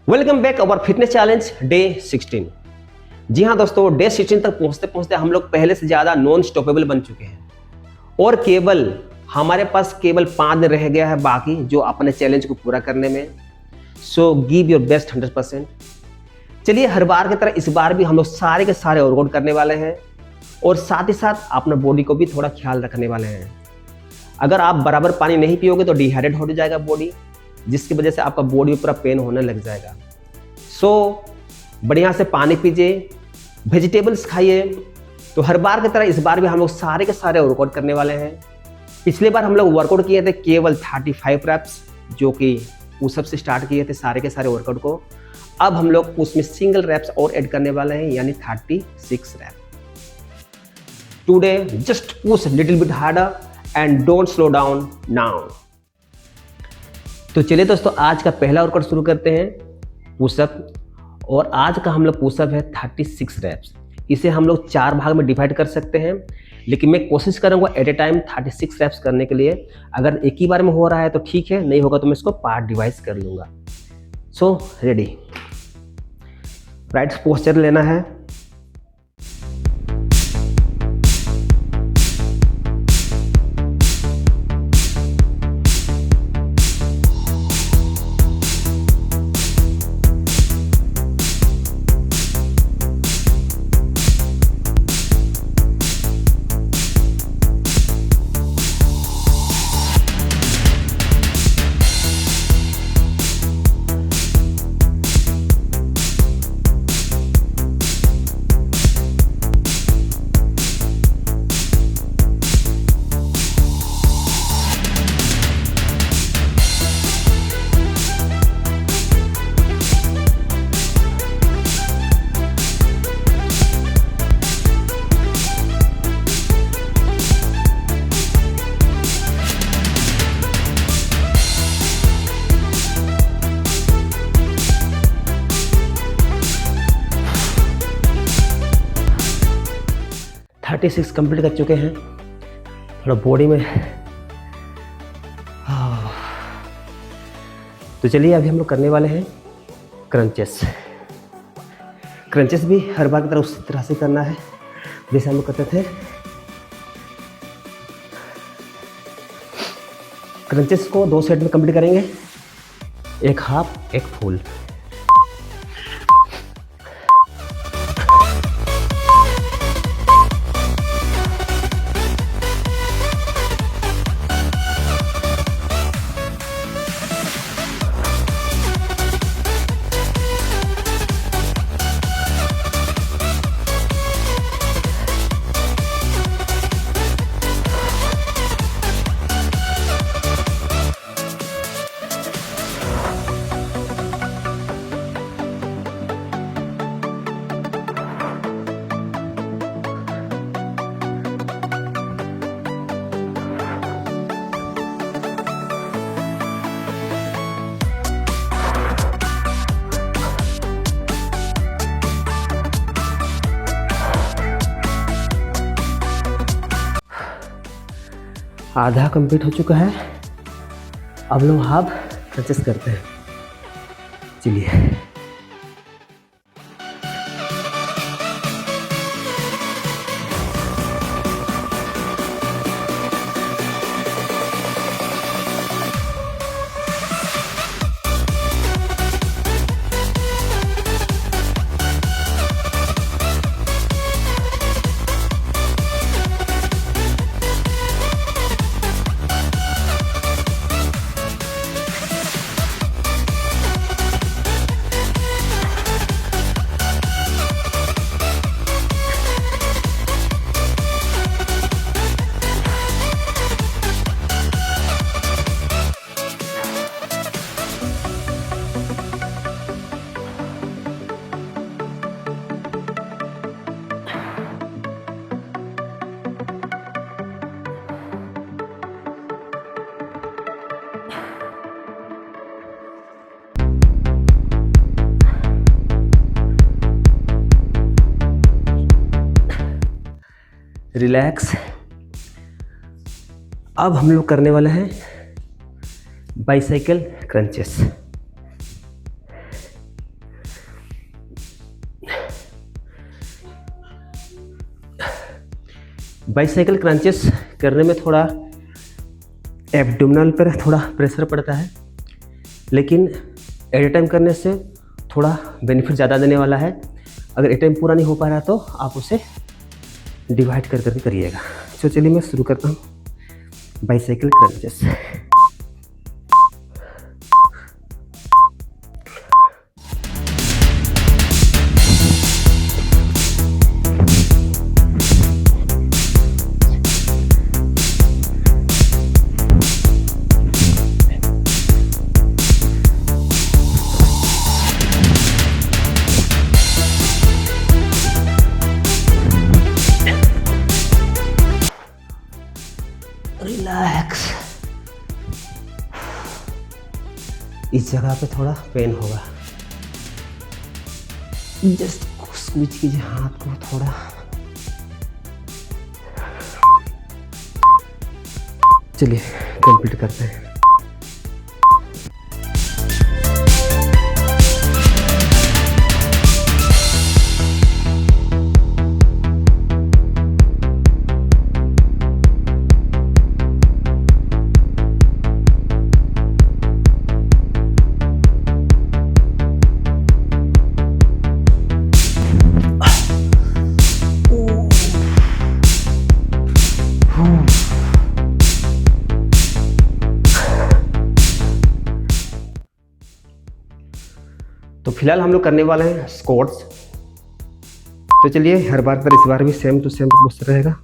Welcome back our fitness challenge day 16। जी हाँ दोस्तों, day 16 तक पहुंचते पहुंचते हम लोग पहले से ज़्यादा नॉन स्टॉपेबल बन चुके हैं और केवल हमारे पास केवल 5 दिन रह गया है बाकी जो अपने चैलेंज को पूरा करने में। So give your best 100%। चलिए हर बार की तरह इस बार भी हम लोग सारे के सारे वर्कआउट करने वाले हैं और साथ ही साथ अपना बॉडी को भी थोड़ा ख्याल रखने वाले हैं। अगर आप बराबर पानी नहीं पियोगे तो डिहाइड्रेट हो जाएगा बॉडी, जिसकी वजह से आपका बॉडी में पूरा पेन होने लग जाएगा। सो बढ़िया से पानी पीजिए, वेजिटेबल्स खाइए। तो हर बार की तरह इस बार भी हम लोग सारे के सारे वर्कआउट करने वाले हैं। पिछले बार हम लोग वर्कआउट किए थे केवल 35 रैप्स, जो कि पुशअप से स्टार्ट किए थे सारे के सारे वर्कआउट को। अब हम लोग उसमें सिंगल रैप्स और ऐड करने वाले हैं, यानी 36 rep. Today just push little bit harder and don't slow down now. तो चलिए दोस्तों, आज का पहला वर्कआउट शुरू करते हैं, पुशअप। और आज का हम लोग पुशअप है 36 रैप्स। इसे हम लोग 4 भाग में डिवाइड कर सकते हैं, लेकिन मैं कोशिश करूंगा एट ए टाइम 36 रैप्स करने के लिए। अगर एक ही बार में हो रहा है तो ठीक है, नहीं होगा तो मैं इसको पार्ट डिवाइड कर लूंगा। सो रेडी, राइट पोस्चर लेना है। थर्टी 36 कंप्लीट कर चुके हैं। थोड़ा बॉडी में तो चलिए अभी हम लोग करने वाले हैं क्रंचेस। क्रंचेस भी हर बार की तरह उसी तरह से करना है जैसे हम लोग करते थे। क्रंचेस को 2 सेट में कंप्लीट करेंगे, एक हाफ एक फुल। आधा कंप्लीट हो चुका है, अब लोग हाफ क्रंचेस करते हैं। चलिए रिलैक्स। अब हम लोग करने वाले हैं बाइसाइकिल क्रंचेस। बाइसाइकिल क्रंचेस करने में थोड़ा एब्डोमिनल पर थोड़ा प्रेशर पड़ता है, लेकिन एट ए टाइम करने से थोड़ा बेनिफिट ज़्यादा देने वाला है। अगर एक टाइम पूरा नहीं हो पा रहा तो आप उसे डिवाइड कर करके करिएगा। तो चलिए मैं शुरू करता हूँ बाइसाइकिल क्रंचेस। रिलैक्स। इस जगह पे थोड़ा पेन होगा, जस्ट स्क्वीज कीजिए हाथ को थोड़ा। चलिए कंप्लीट करते हैं। तो फिलहाल हम लोग करने वाले हैं स्क्वाट्स। तो चलिए हर बार पर इस बार भी सेम टू सेम पोस्चर रहेगा।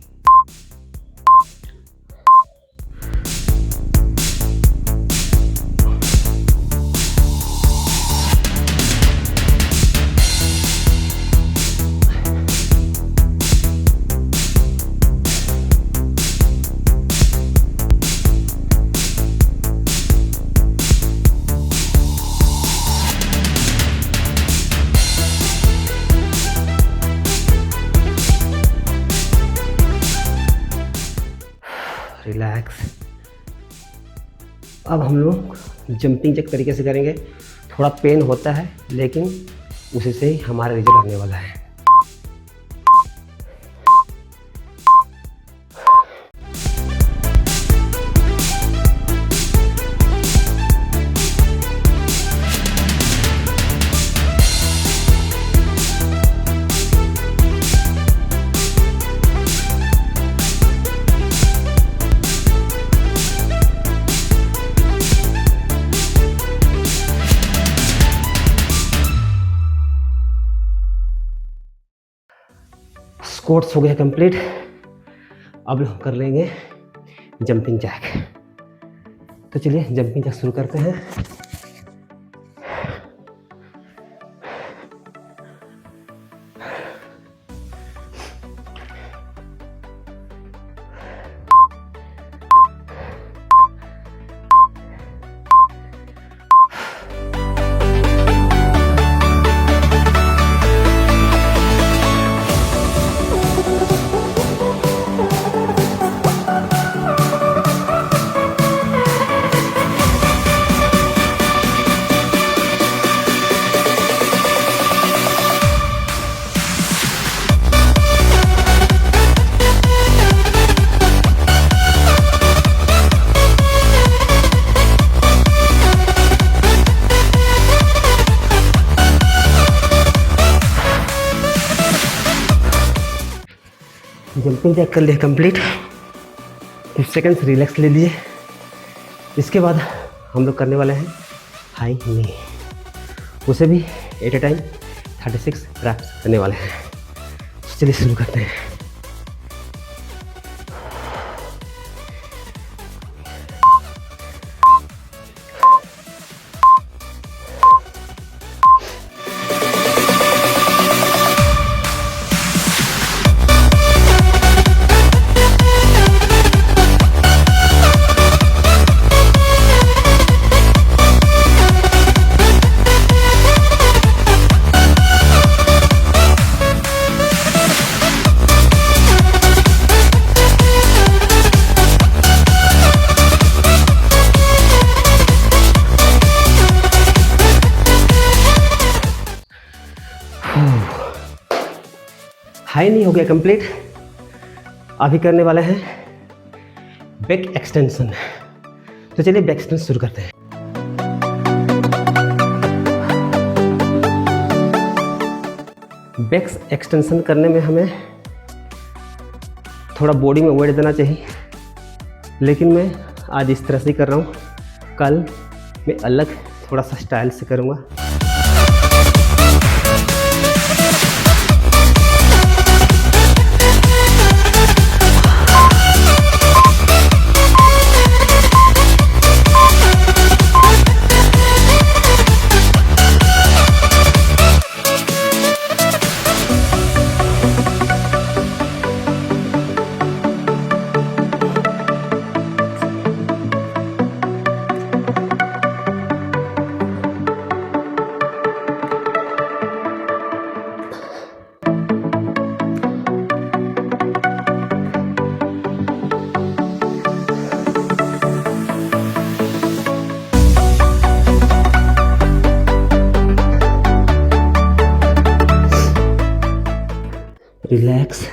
रिलैक्स। अब हम लोग जंपिंग जैक तरीके से करेंगे। थोड़ा पेन होता है, लेकिन उसी से ही हमारा रिजल्ट आने वाला है। स्क्वाट्स हो गया कंप्लीट। अब हम कर लेंगे जंपिंग जैक। तो चलिए जंपिंग जैक शुरू करते हैं। जंपिंग जैक कर लिए कंप्लीट। कुछ सेकंड्स रिलैक्स ले लिए। इसके बाद हम लोग करने वाले हैं हाई नी। उसे भी एट ए टाइम 36 रैप्स करने वाले हैं। तो चलिए शुरू करते हैं। हाई नहीं हो गया कंप्लीट। अभी करने वाले हैं बैक एक्सटेंशन। तो चलिए बैक एक्सटेंशन शुरू करते हैं। बैक एक्सटेंशन करने में हमें थोड़ा बॉडी में वेट देना चाहिए, लेकिन मैं आज इस तरह से ही कर रहा हूँ। कल मैं अलग थोड़ा सा स्टाइल से करूँगा। रिलैक्स।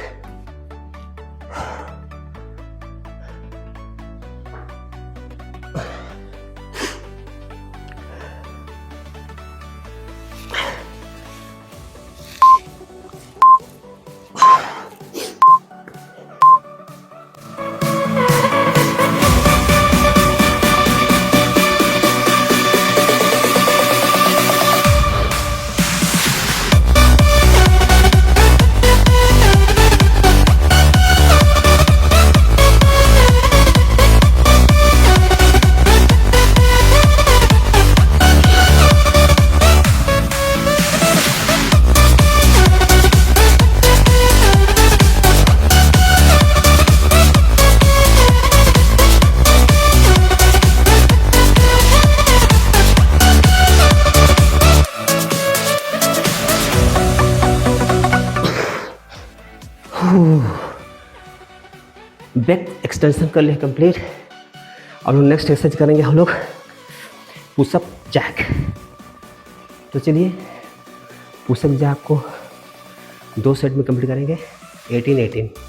बैक एक्सटेंशन कर लिया कंप्लीट। अब हम नेक्स्ट एक्सरसाइज करेंगे हम लोग पुशअप जैक। तो चलिए पुशअप जैक को 2 सेट में कंप्लीट करेंगे 18-18।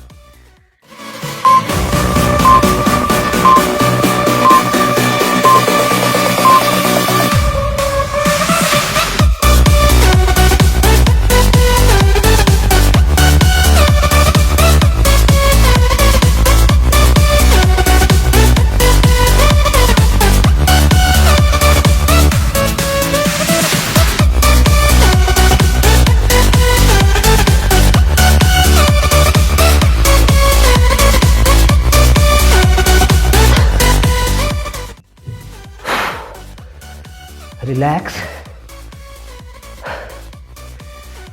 रिलैक्स।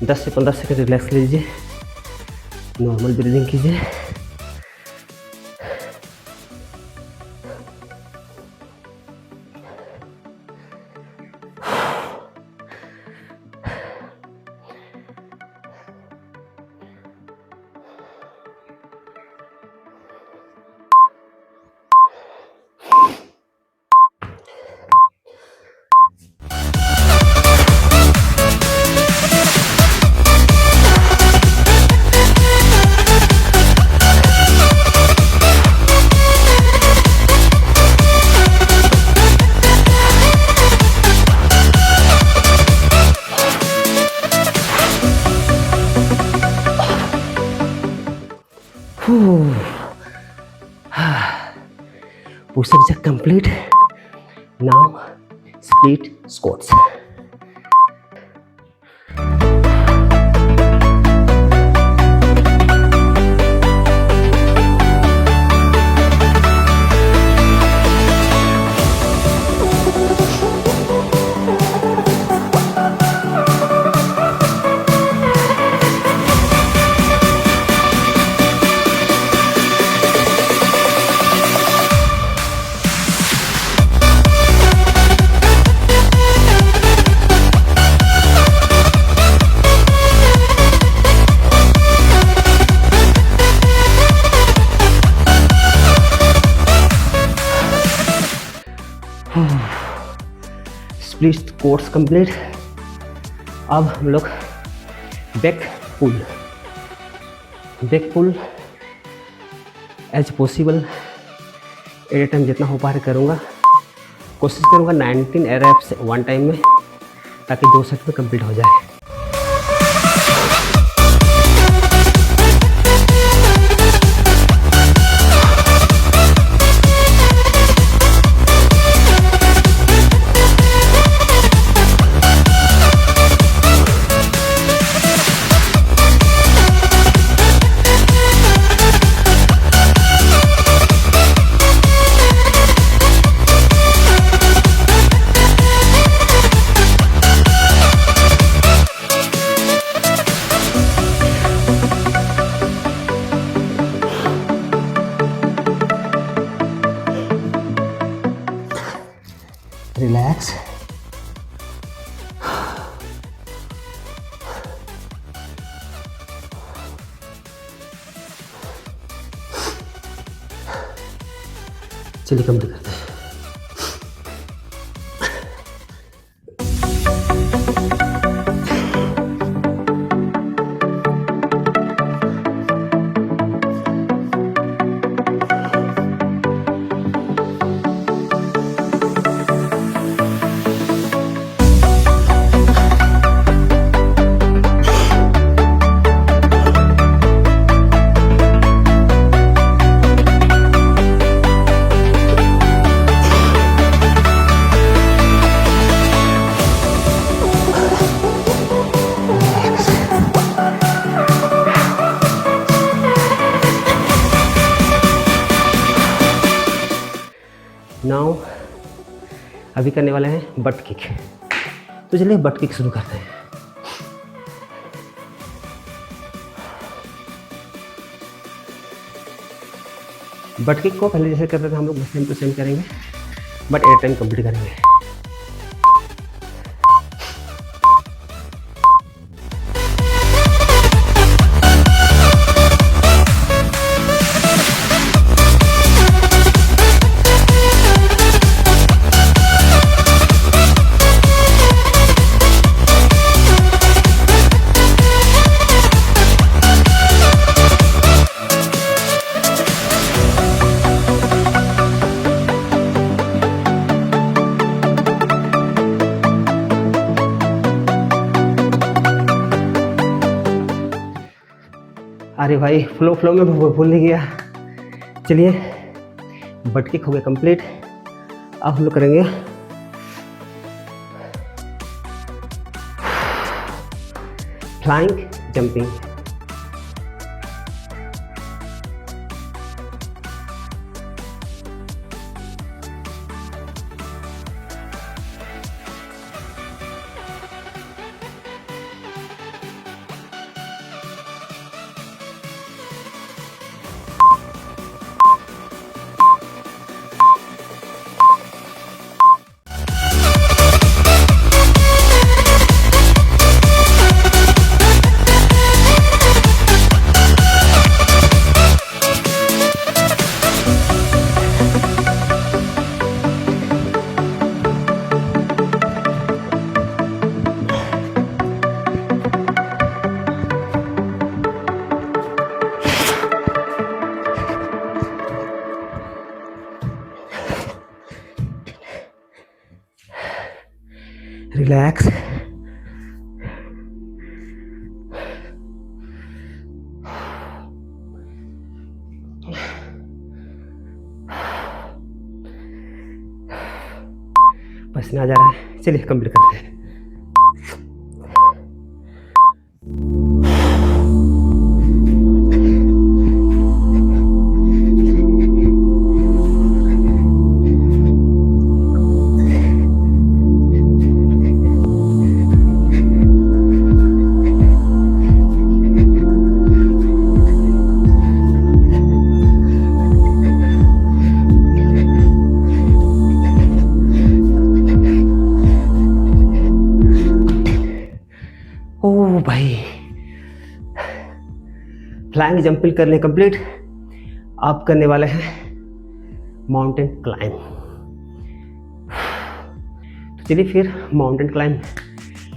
10 से 15 सेकंड रिलैक्स लीजिए, नॉर्मल ब्रीदिंग कीजिए। Push-up jack complete. Now split squats. Split course complete. अब हम लोग back pull as possible at a time जितना हो पा रहा करूँगा। कोशिश करूँगा 19 एरप्स वन टाइम में, ताकि 2 सेट में कंप्लीट हो जाए। रिलैक्स। चलिए कंप्लीट करते हैं। नाउ अभी करने वाले हैं बट किक। तो चलिए बट किक शुरू करते हैं। बट किक को पहले जैसे करते थे हम लोग सेम टू सेम करेंगे, बट एट टाइम कंप्लीट करेंगे। अरे भाई फ्लो में भूल नहीं गया। चलिए बट किक हो गया कंप्लीट। अब हम लोग करेंगे फ्लाइंग जंपिंग। रिलैक्स। पसीना आ जा रहा है। चलिए कंप्लीट करते हैं। ओ भाई फ्लाइंग जंपिंग करने कंप्लीट। आप करने वाले हैं माउंटेन क्लाइंब। तो चलिए फिर माउंटेन क्लाइंब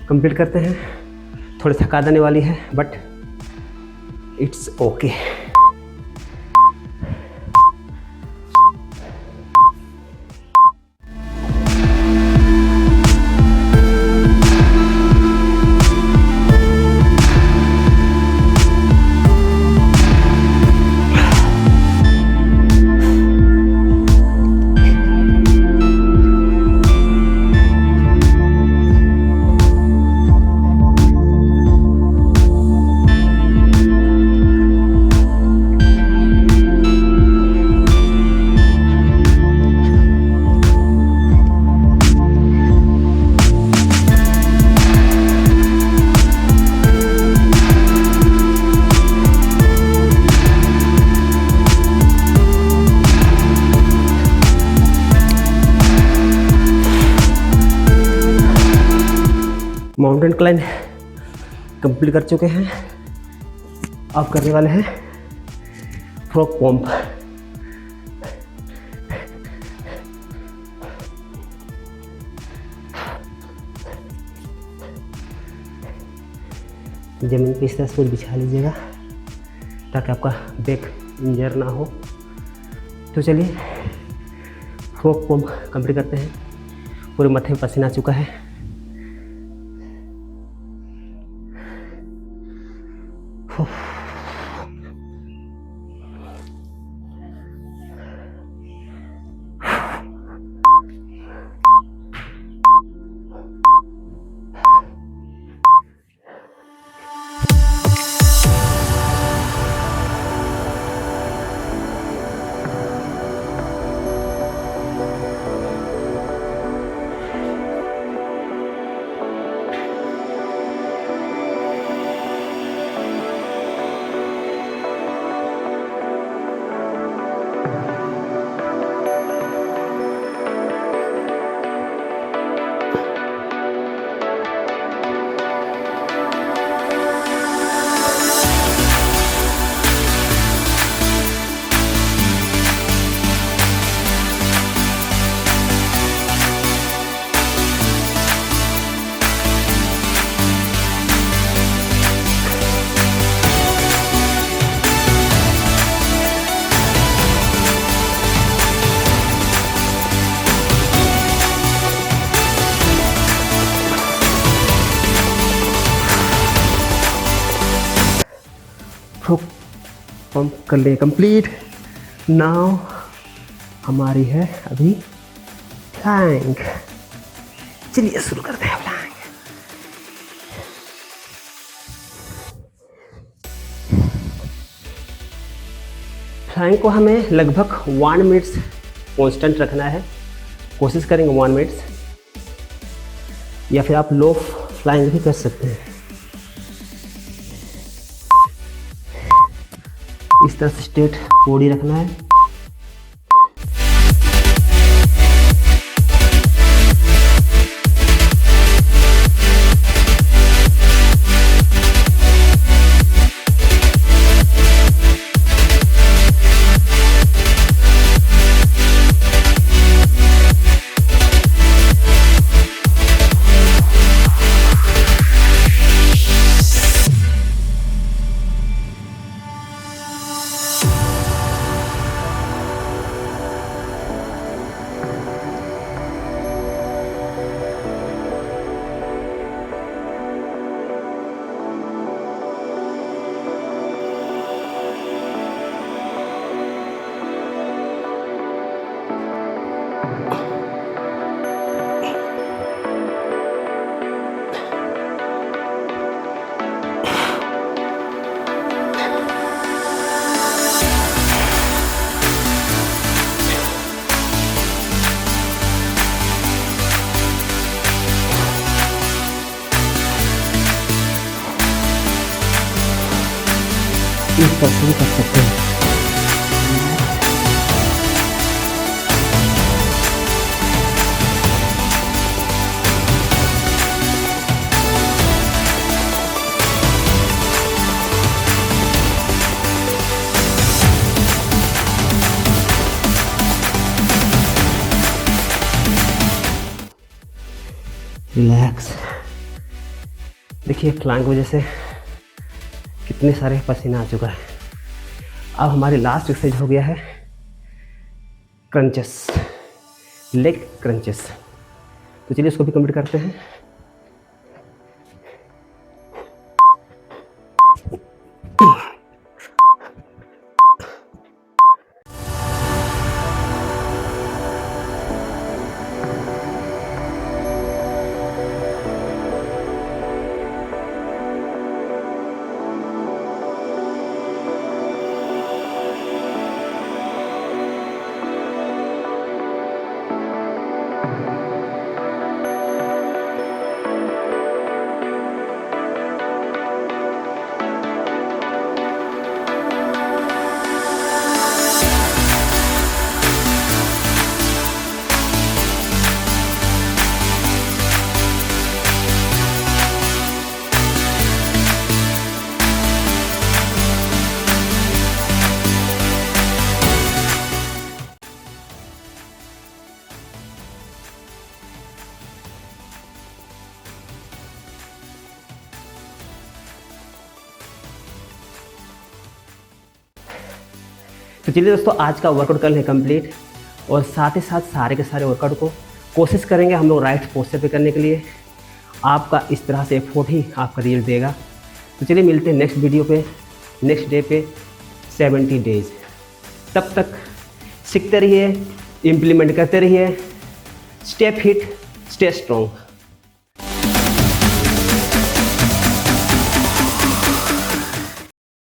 कंप्लीट करते हैं। थोड़ी थका देने वाली है but it's okay. Mountain climb complete कर चुके हैं। अब करने वाले हैं फ्रॉग पंप। जमीन पे इस तरह से कुछ बिछा लीजिएगा ताकि आपका बैक इंजर ना हो। तो चलिए फ्रॉग पंप कंप्लीट करते हैं। पूरे माथे में पसीना आ चुका है। पंप कर लिए कंप्लीट। नाउ हमारी है अभी फ्लाइंग। चलिए शुरू करते हैं फ्लाइंग। फ्लाइंग को हमें लगभग 1 मिनट कांस्टेंट रखना है। कोशिश करेंगे 1 मिनट, या फिर आप लो फ्लाइंग भी कर सकते हैं। इस तरह से स्ट्रेट बॉडी रखना है। इस तरह से भी कर सकते हैं। रिलैक्स। देखिए फ्लाइंग की वजह से कितने सारे पसीना आ चुका है। अब हमारी लास्ट एक्सरसाइज हो गया है क्रंचेस, लेग क्रंचेस। तो चलिए इसको भी कंप्लीट करते हैं। तो चलिए दोस्तों, आज का वर्कआउट कर लें कंप्लीट, और साथ ही साथ सारे के सारे वर्कआउट को कोशिश करेंगे हम लोग राइट पोस्चर पे करने के लिए। आपका इस तरह से एफर्ट ही आपका रिजल्ट देगा। तो चलिए मिलते हैं नेक्स्ट वीडियो पे, नेक्स्ट डे पे 70 डेज। तब तक सीखते रहिए, इम्प्लीमेंट करते रहिए। Stay fit, stay strong.